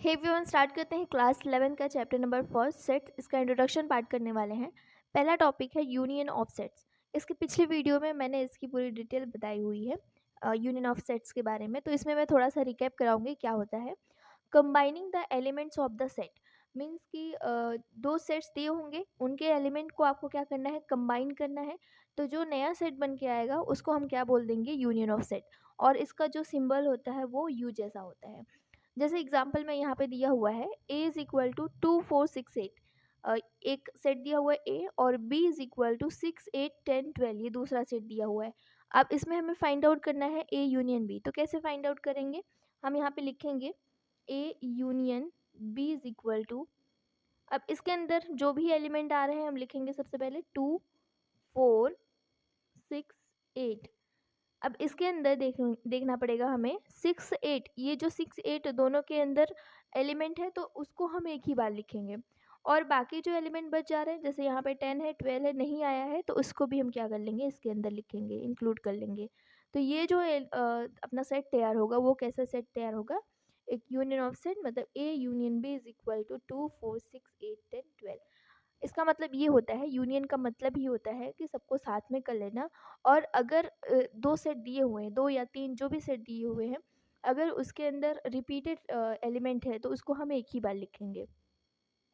Hey everyone, start करते हैं class 11 का चैप्टर नंबर फर्स्ट सेट्स। इसका इंट्रोडक्शन पार्ट करने वाले हैं। पहला टॉपिक है यूनियन ऑफ सेट्स। इसके पिछले वीडियो में मैंने इसकी पूरी डिटेल बताई हुई है यूनियन ऑफ सेट्स के बारे में, तो इसमें मैं थोड़ा सा रिकैप कराऊंगी क्या होता है। Combining the elements of the set means कि दो सेट्स दिए होंगे, उनके एलिमेंट को आपको क्या करना है, कंबाइन करना है। तो जो नया सेट बन के आएगा उसको हम क्या बोल देंगे, यूनियन ऑफ सेट। और इसका जो सिंबल होता है वो यू जैसा होता है। जैसे एग्जाम्पल में यहाँ पे दिया हुआ है a इज इक्वल टू 2 4 6 8। एक सेट दिया हुआ है a और b इज इक्वल टू 6 8 10 12, ये दूसरा सेट दिया हुआ है। अब इसमें हमें फाइंड आउट करना है a यूनियन b। तो कैसे फाइंड आउट करेंगे, हम यहाँ पे लिखेंगे a union b is equal to, अब इसके अंदर जो भी एलिमेंट आ रहे हैं हम लिखेंगे सबसे पहले 2 4 6 8। अब इसके अंदर देखना पड़ेगा हमें 6 8, ये जो 6 8 दोनों के अंदर एलिमेंट है तो उसको हम एक ही बार लिखेंगे। और बाकी जो एलिमेंट बच जा रहे हैं, जैसे यहाँ पे 10 है 12 है नहीं आया है, तो उसको भी हम क्या कर लेंगे, इसके अंदर लिखेंगे, इंक्लूड कर लेंगे। तो ये जो अपना सेट तैयार होगा वो कैसा सेट तैयार होगा, एक यूनियन ऑफ सेट, मतलब A union B is equal to 2 4 6 8 10 12। इसका मतलब ये होता है, यूनियन का मतलब ही होता है कि सबको साथ में कर लेना। और अगर दो सेट दिए हुए हैं, दो या तीन जो भी सेट दिए हुए हैं, अगर उसके अंदर रिपीटेड एलिमेंट है तो उसको हम एक ही बार लिखेंगे।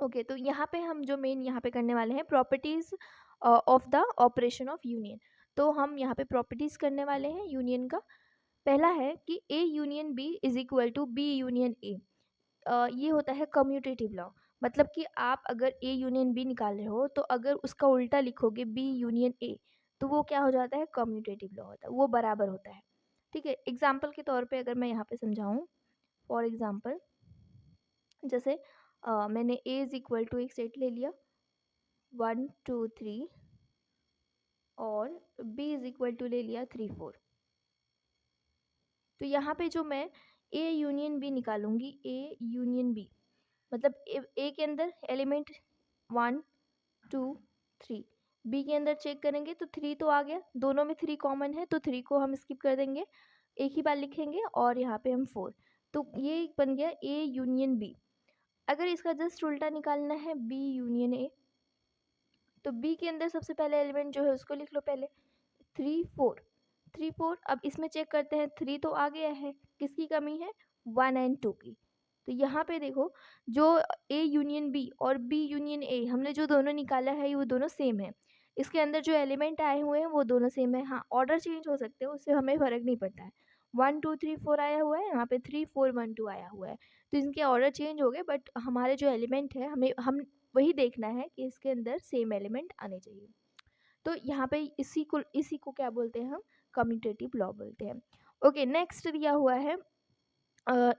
ओके, तो यहाँ पे हम जो मेन यहाँ पे करने वाले हैं properties of the operation of union. तो हम यहाँ पे प्रॉपर्टीज करने वाले हैं यूनियन का। पहला है कि A union B is equal to B union A. ये होता है कम्यूटेटिव लॉ। मतलब कि आप अगर ए यूनियन बी निकाल रहे हो तो अगर उसका उल्टा लिखोगे बी यूनियन ए, तो वो क्या हो जाता है, कम्यूटेटिव लॉ होता है, वो बराबर होता है। ठीक है, एग्जाम्पल के तौर पे अगर मैं यहाँ पे समझाऊँ, फॉर एग्जाम्पल जैसे मैंने ए इज इक्वल टू एक सेट ले लिया 1 2 3, और बी इज इक्वल टू ले लिया 3 4। तो यहाँ पे जो मैं ए यूनियन बी निकालूंगी, ए यूनियन बी मतलब ए के अंदर एलिमेंट 1 2 3, बी के अंदर चेक करेंगे तो 3 तो आ गया, दोनों में 3 कॉमन है तो 3 को हम स्किप कर देंगे, एक ही बार लिखेंगे, और यहाँ पे हम 4। तो ये बन गया ए यूनियन बी। अगर इसका जस्ट उल्टा निकालना है बी यूनियन ए, तो बी के अंदर सबसे पहले एलिमेंट जो है उसको लिख लो पहले, 3 4 अब इसमें चेक करते हैं, 3 तो आ गया है, किसकी कमी है, 1 और 2 की। तो यहाँ पे देखो, जो ए यूनियन बी और बी यूनियन ए हमने जो दोनों निकाला है वो दोनों सेम है। इसके अंदर जो एलिमेंट आए हुए हैं वो दोनों सेम है। हाँ, ऑर्डर चेंज हो सकते हैं, उससे हमें फ़र्क नहीं पड़ता है। 1 2 3 4 आया हुआ है, यहाँ पे 3 4 1 2 आया हुआ है, तो इनके ऑर्डर चेंज हो गए, बट हमारे जो एलिमेंट है हम वही देखना है कि इसके अंदर सेम एलिमेंट आने चाहिए। तो यहाँ पे इसी को क्या बोलते हैं हम, कम्यूटेटिव लॉ बोलते हैं। ओके, नेक्स्ट दिया हुआ है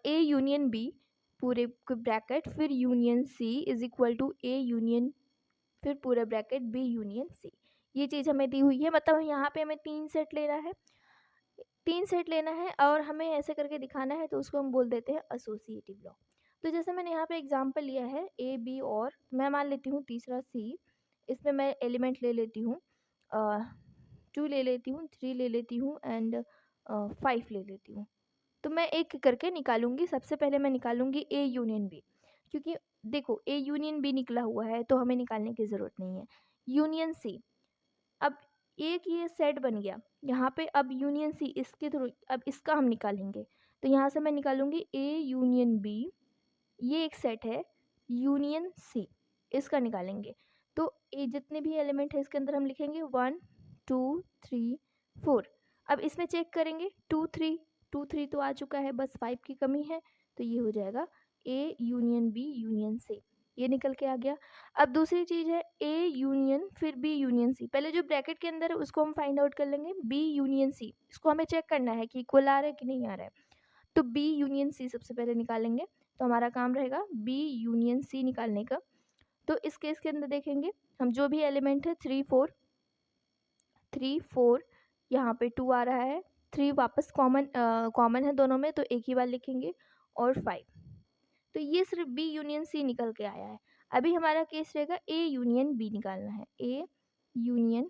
ए यूनियन बी पूरे ब्रैकेट, फिर union C is equal to A union, फिर पूरे ब्रैकेट बी यूनियन सी। ये चीज़ हमें दी हुई है, मतलब यहाँ पे हमें 3 सेट लेना है, 3 सेट लेना है और हमें ऐसे करके दिखाना है, तो उसको हम बोल देते हैं एसोसिएटिव लॉ। तो जैसे मैंने यहाँ पे एग्जांपल लिया है ए बी, और मैं मान लेती हूँ तीसरा सी। इसमें मैं एलिमेंट ले लेती हूँ 2 ले लेती हूँ, 3 ले लेती हूँ, एंड 5 ले लेती हूँ। तो मैं एक करके निकालूंगी। सबसे पहले मैं निकालूंगी ए यूनियन बी, क्योंकि देखो ए यूनियन बी निकला हुआ है तो हमें निकालने की ज़रूरत नहीं है। यूनियन सी, अब एक ये सेट बन गया यहाँ पे, अब यूनियन सी इसके थ्रू, अब इसका हम निकालेंगे। तो यहाँ से मैं निकालूंगी ए यूनियन बी, ये एक सेट है, यूनियन सी इसका निकालेंगे। तो ये जितने भी एलिमेंट है इसके अंदर हम लिखेंगे 1 2 3 4। अब इसमें चेक करेंगे 2 3 तो आ चुका है, बस 5 की कमी है, तो ये हो जाएगा A union B union C, ये निकल के आ गया। अब दूसरी चीज़ है ए यूनियन फिर बी यूनियन सी। पहले जो ब्रैकेट के अंदर है उसको हम फाइंड आउट कर लेंगे, बी यूनियन सी, इसको हमें चेक करना है कि इक्वल आ रहा है कि नहीं आ रहा है। तो बी यूनियन सी सबसे पहले निकालेंगे, तो हमारा काम रहेगा बी यूनियन सी निकालने का। तो इस केस के अंदर देखेंगे हम, जो भी एलिमेंट है 3 4 यहाँ पे 2 आ रहा है, 3 वापस कॉमन है दोनों में, तो एक ही बार लिखेंगे, और 5। तो ये सिर्फ बी यूनियन सी निकल के आया है। अभी हमारा केस रहेगा ए यूनियन बी निकालना है, A union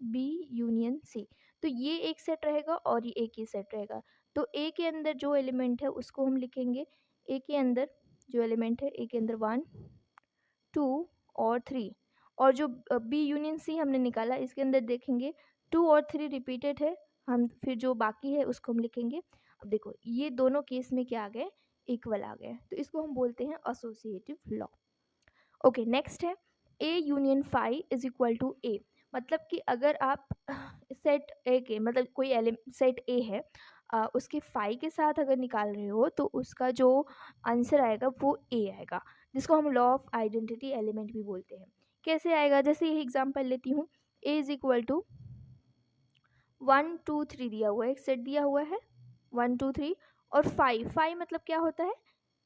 B union C. तो ये एक सेट रहेगा और ये एक ही सेट रहेगा। तो ए के अंदर जो एलिमेंट है उसको हम लिखेंगे, ए के अंदर जो एलिमेंट है ए के अंदर 1 2 और 3, और जो बी यूनियन सी हमने निकाला इसके अंदर देखेंगे 2 और 3 रिपीटेड है, हम फिर जो बाकी है उसको हम लिखेंगे। अब देखो ये दोनों केस में क्या आ गए, इक्वल आ गए, तो इसको हम बोलते हैं एसोसिएटिव लॉ। ओके, नेक्स्ट है A union phi is equal to A, मतलब कि अगर आप सेट ए के मतलब कोई सेट ए है उसके फाई के साथ अगर निकाल रहे हो तो उसका जो आंसर आएगा वो ए आएगा, जिसको हम लॉ ऑफ आइडेंटिटी एलिमेंट भी बोलते हैं। कैसे आएगा, जैसे ये एग्जांपल लेती हूँ, ए इज इक्वल टू 1 2 3 दिया हुआ है, एक सेट दिया हुआ है 1 2 3 और 5 मतलब क्या होता है,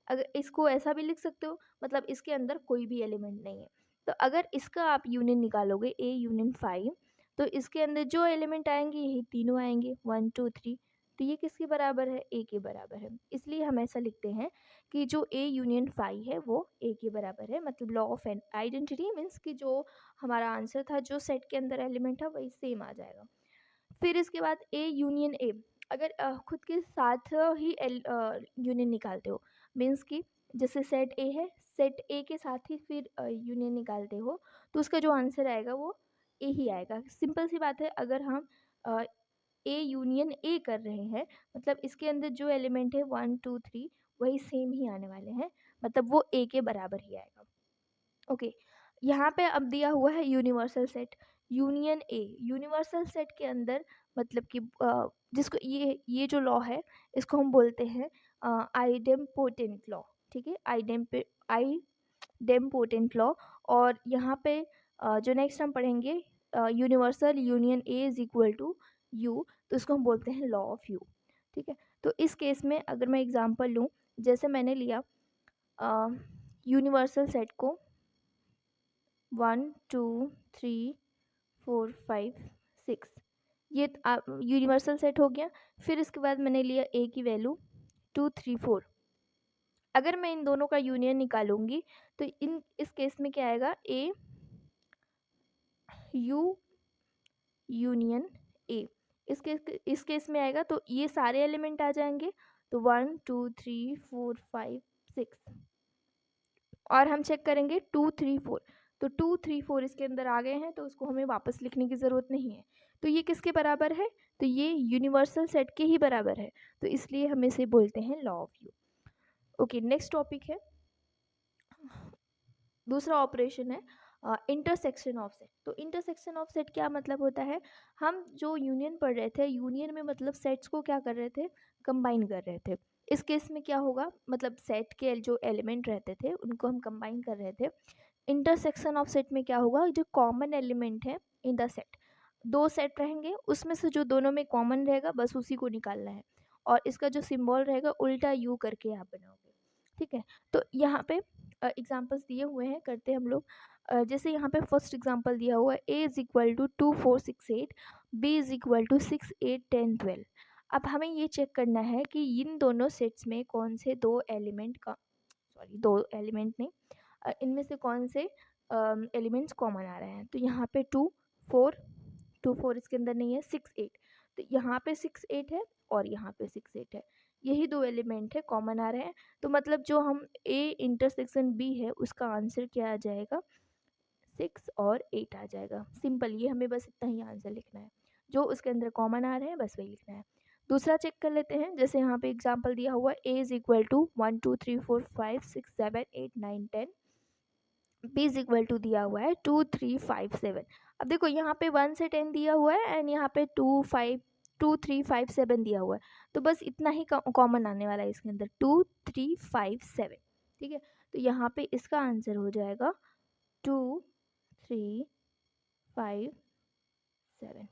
अगर इसको ऐसा भी लिख सकते हो, मतलब इसके अंदर कोई भी एलिमेंट नहीं है। तो अगर इसका आप यूनियन निकालोगे ए यूनियन 5, तो इसके अंदर जो एलिमेंट आएंगे यही तीनों आएंगे 1 2 3, तो ये किसके बराबर है, ए के बराबर है। इसलिए हम ऐसा लिखते हैं कि जो ए यूनियन 5 है वो ए के बराबर है, मतलब लॉ ऑफ आइडेंटिटी मीन्स कि जो हमारा आंसर था जो सेट के अंदर एलिमेंट था वही सेम आ जाएगा। फिर इसके बाद ए यूनियन ए, अगर खुद के साथ ही यूनियन निकालते हो, मीन्स कि जैसे सेट ए है, सेट ए के साथ ही फिर यूनियन निकालते हो, तो उसका जो आंसर आएगा वो ए ही आएगा। सिंपल सी बात है, अगर हम ए यूनियन ए कर रहे हैं मतलब इसके अंदर जो एलिमेंट है 1 2 3 वही सेम ही आने वाले हैं, मतलब वो ए के बराबर ही आएगा। ओके, यहाँ पे अब दिया हुआ है universal set union A, universal set के अंदर मतलब कि जिसको ये जो लॉ है इसको हम बोलते हैं आइडेम्पोटेंट लॉ, ठीक है, आइडेम्पोटेंट लॉ। और यहाँ पे जो नेक्स्ट हम पढ़ेंगे universal union A is equal to U, तो इसको हम बोलते हैं लॉ ऑफ यू, ठीक है। तो इस केस में अगर मैं एग्जांपल लूँ, जैसे मैंने लिया यूनिवर्सल सेट को 1 2 3 4 5 6, ये यूनिवर्सल सेट हो गया। फिर इसके बाद मैंने लिया ए की वैल्यू 2 3 4, अगर मैं इन दोनों का यूनियन निकालूंगी तो इस केस में क्या आएगा, ए यू यूनियन ए, इस केस में आएगा तो ये सारे एलिमेंट आ जाएंगे, तो 1 2 3 4 5 6, और हम चेक करेंगे 2 3 4, तो 2 3 4 इसके अंदर आ गए हैं तो उसको हमें वापस लिखने की ज़रूरत नहीं है। तो ये किसके बराबर है, तो ये यूनिवर्सल सेट के ही बराबर है, तो इसलिए हम इसे बोलते हैं law of you. Okay, next topic है, दूसरा ऑपरेशन है इंटरसेक्शन ऑफ सेट। तो इंटरसेक्शन ऑफ सेट क्या मतलब होता है, हम जो यूनियन पढ़ रहे थे, यूनियन में मतलब सेट्स को क्या कर रहे थे, कंबाइन कर रहे थे। इस केस में क्या होगा, मतलब सेट के जो एलिमेंट रहते थे उनको हम कंबाइन कर रहे थे। इंटरसेक्शन ऑफ सेट में क्या होगा, जो कॉमन एलिमेंट है इन द सेट, दो सेट रहेंगे उसमें से जो दोनों में कॉमन रहेगा बस उसी को निकालना है, और इसका जो सिंबल रहेगा उल्टा यू करके आप बनाओगे, ठीक है। तो यहाँ पे एग्जाम्पल्स दिए हुए हैं, करते हैं हम लोग। जैसे यहाँ पे फर्स्ट एग्जाम्पल दिया हुआ है, A is equal to 2 4 6 8, B is equal to 6 8 10 12। अब हमें ये चेक करना है कि इन दोनों सेट्स में कौन से दो एलिमेंट का, सॉरी दो एलिमेंट नहीं, इनमें से कौन से एलिमेंट्स कॉमन आ रहे हैं। तो यहाँ पे 2 4 इसके अंदर नहीं है, 6 8, तो यहाँ पे 6 8 है और यहाँ पे 6 8 है, यही दो एलिमेंट है कॉमन आ रहे हैं। तो मतलब जो हम ए इंटरसेक्शन बी है उसका आंसर क्या आ जाएगा, 6 और 8 आ जाएगा। सिंपल, ये हमें बस इतना ही आंसर लिखना है, जो उसके अंदर कॉमन आ रहे हैं बस वही लिखना है। दूसरा चेक कर लेते हैं, जैसे यहाँ पे एग्जांपल दिया हुआ है, A is equal to 1 2 3 4 5 6 7 8 9 10, B is equal to दिया हुआ है 2 3 5 7। अब देखो यहाँ पे 1 से 10 दिया हुआ है एंड यहाँ पे 2 3 5 7 दिया हुआ है, तो बस इतना ही कॉमन आने वाला है इसके अंदर, 2 3 5 7, ठीक है। तो यहाँ पे इसका आंसर हो जाएगा 2 3 5 7।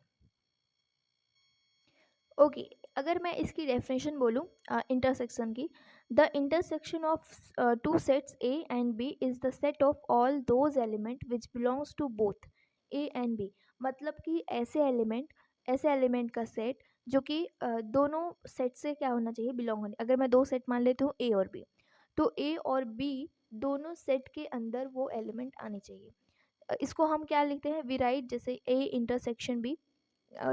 ओके, अगर मैं इसकी डेफिनेशन बोलूँ इंटरसेक्शन की, the intersection of two sets A and B is the set of all those element which belongs to both A and B, मतलब कि ऐसे एलिमेंट का सेट जो कि दोनों सेट से क्या होना चाहिए, बिलोंग होने। अगर मैं दो सेट मान लेती हूँ ए और बी, तो ए और बी दोनों सेट के अंदर वो एलिमेंट आने चाहिए। इसको हम क्या लिखते हैं, वी राइट जैसे ए इंटरसेक्शन बी,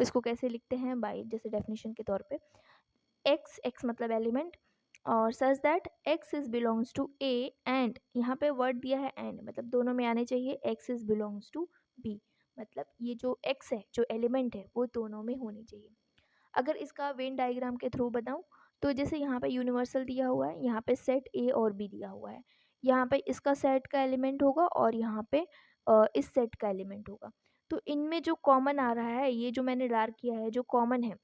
इसको कैसे लिखते हैं, बाय जैसे डेफिनेशन के तौर पे, एक्स मतलब एलिमेंट, और such that x is belongs to A and, यहाँ पे वर्ड दिया है एंड, मतलब दोनों में आने चाहिए, x is belongs to B, मतलब ये जो एक्स है जो एलिमेंट है वो दोनों में होनी चाहिए। अगर इसका वेन डायग्राम के थ्रू बताऊं तो जैसे यहाँ पे यूनिवर्सल दिया हुआ है, यहाँ पे सेट ए और बी दिया हुआ है, यहाँ पे इसका सेट का एलिमेंट होगा और यहाँ पे इस सेट का एलिमेंट होगा। तो इनमें जो कॉमन आ रहा है, ये जो मैंने डार्क किया है जो कॉमन है,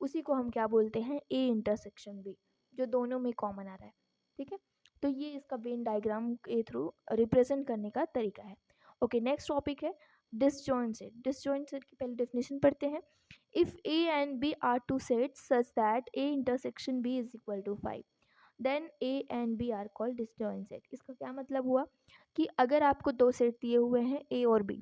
उसी को हम क्या बोलते हैं, ए इंटरसेक्शन बी, जो दोनों में कॉमन आ रहा है। ठीक है, तो ये इसका वेन डायग्राम के थ्रू रिप्रेजेंट करने का तरीका है। ओके, नेक्स्ट टॉपिक है डिसजॉइंट सेट। डिसजॉइंट सेट की पहले डेफिनेशन पढ़ते हैं। If A and B are two sets such that A intersection B is equal to 5, then A and B are called disjoint set. इसका क्या मतलब हुआ कि अगर आपको दो सेट दिए हुए हैं ए और बी,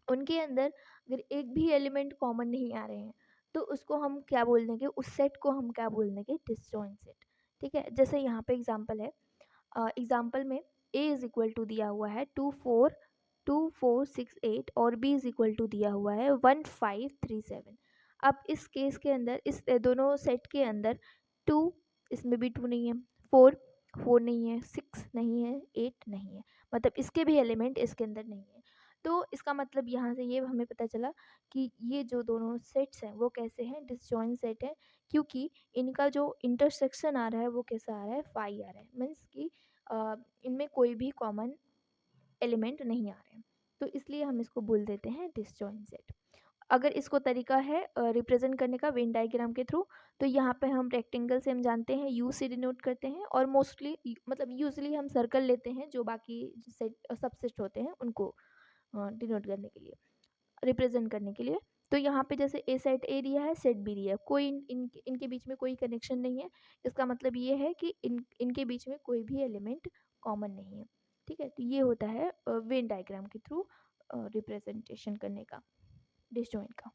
उनके अंदर अगर एक भी एलिमेंट कॉमन नहीं आ रहे हैं तो उसको हम क्या बोल देंगे, उस सेट को हम क्या बोल देंगे, डिसजॉइंट सेट। ठीक है, जैसे यहाँ पे एग्जांपल है, एग्जाम्पल में a इज इक्वल टू दिया हुआ है 2 4 और b इज इक्वल टू दिया हुआ है 1 5 3 7। अब इस केस के अंदर, इस दोनों सेट के अंदर 2, इसमें भी 2 नहीं है, 4 नहीं है, 6 नहीं है, 8 नहीं है, मतलब इसके भी एलिमेंट इसके अंदर नहीं है। तो इसका मतलब यहाँ से ये हमें पता चला कि ये जो दोनों सेट्स हैं वो कैसे हैं, डिसजॉइंट सेट है, क्योंकि इनका जो इंटरसेक्शन आ रहा है वो कैसा आ रहा है, 5 आ रहा है, मीन्स कि इनमें कोई भी कॉमन एलिमेंट नहीं आ रहे हैं, तो इसलिए हम इसको बोल देते हैं डिसजॉइंट सेट। अगर इसको तरीका है रिप्रेजेंट करने का वेन डायग्राम के थ्रू, तो यहाँ पे हम रेक्टेंगल से हम जानते हैं यू से डिनोट करते हैं, और मोस्टली मतलब यूजली हम सर्कल लेते हैं जो बाकी सेट सबसेट होते हैं उनको डिनोट करने के लिए, रिप्रेजेंट करने के लिए। तो यहाँ पे जैसे ए सेट ए दिया है, सेट बी दिया है, कोई इनके बीच में कोई कनेक्शन नहीं है, इसका मतलब ये है कि इनके बीच में कोई भी एलिमेंट कॉमन नहीं है। ठीक है, तो ये होता है वेन डायग्राम के थ्रू रिप्रेजेंटेशन करने का डिसजॉइंट का।